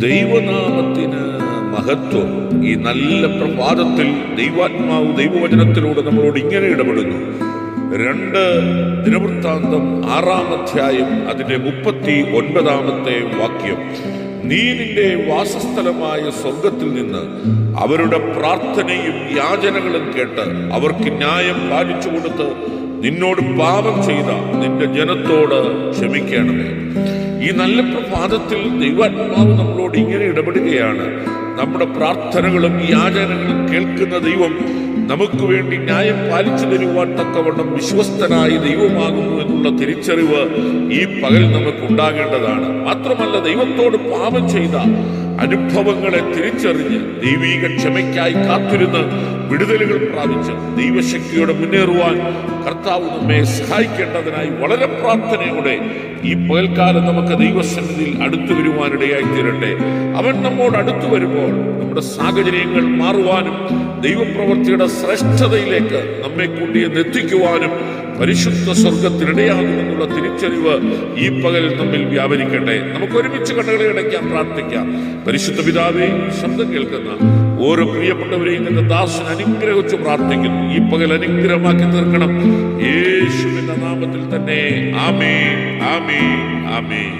ദൈവനാമത്തിന് മഹത്വം. ഈ നല്ല പ്രഭാതത്തിൽ ദൈവാത്മാവ് ദൈവവചനത്തിലൂടെ നമ്മളോട് ഇങ്ങനെ ഇടപെടുന്നു. 2 ദിനവൃത്താന്തം 6-ാം അധ്യായം അതിന്റെ 39-ാമത്തെ വാക്യം. നീ നിന്റെ വാസസ്ഥലമായ സ്വർഗത്തിൽ നിന്ന് അവരുടെ പ്രാർത്ഥനയും യാചനകളും കേട്ട് അവർക്ക് ന്യായം പാലിച്ചു കൊടുത്ത് നിന്നോട് പാപം ചെയ്ത നിന്റെ ജനത്തോട് ക്ഷമിക്കണമേ. ഈ നല്ല പ്രഭാതത്തിൽ ദൈവാത്മാവ് നമ്മളോട് ഇങ്ങനെ ഇടപെടുകയാണ്. നമ്മുടെ പ്രാർത്ഥനകളും യാചനകളും കേൾക്കുന്ന ദൈവം നമുക്ക് വേണ്ടി ന്യായം പാലിച്ചു തരുവാൻ തക്കവണ്ണം വിശ്വസ്തനായ ദൈവമാകുന്നു എന്നുള്ള തിരിച്ചറിവ് ഈ പകൽ നമുക്ക് ഉണ്ടാകേണ്ടതാണ്. മാത്രമല്ല, ദൈവത്തോട് പാപം ചെയ്ത അനുഭവങ്ങളെ തിരിച്ചറിഞ്ഞ് ദൈവീക ക്ഷമയ്ക്കായി കാത്തിരുന്ന് വിടുതലുകൾ പ്രാപിച്ച് ദൈവശക്തിയോടെ മുന്നേറുവാൻ കർത്താവ് നമ്മെ സഹായിക്കേണ്ടതിനായി വളരെ പ്രാർത്ഥനയോടെ ഈ പകൽക്കാലം നമുക്ക് ദൈവസന്നിധിയിൽ അടുത്തു വരുവാനിടയായി തീരട്ടെ. അവൻ നമ്മോട് അടുത്തു വരുമ്പോൾ നമ്മുടെ സാഹചര്യങ്ങൾ മാറുവാനും ദൈവപ്രവൃത്തിയുടെ ശ്രേഷ്ഠതയിലേക്ക് നമ്മെ എത്തിക്കുവാനും പരിശുദ്ധ സ്വർഗത്തിനിടയാകുമെന്നുള്ള തിരിച്ചറിവ് ഈ പകൽ നമ്മിൽ വ്യാപരിക്കട്ടെ. നമുക്ക് ഒരുമിച്ച് കണ്ണുകളെ അടയ്ക്കാം, പ്രാർത്ഥിക്കാം. പരിശുദ്ധ പിതാവേ, ശബ്ദം കേൾക്കുന്ന ഓരോ പ്രിയപ്പെട്ടവരെയും നിന്റെ ദാസൻ അനുഗ്രഹിച്ചു പ്രാർത്ഥിക്കുന്നു. ഈ പകൽ അനുഗ്രഹമാക്കി തീർക്കണം, യേശുവിന്റെ നാമത്തിൽ തന്നെ. ആമേൻ, ആമേൻ, ആമേൻ.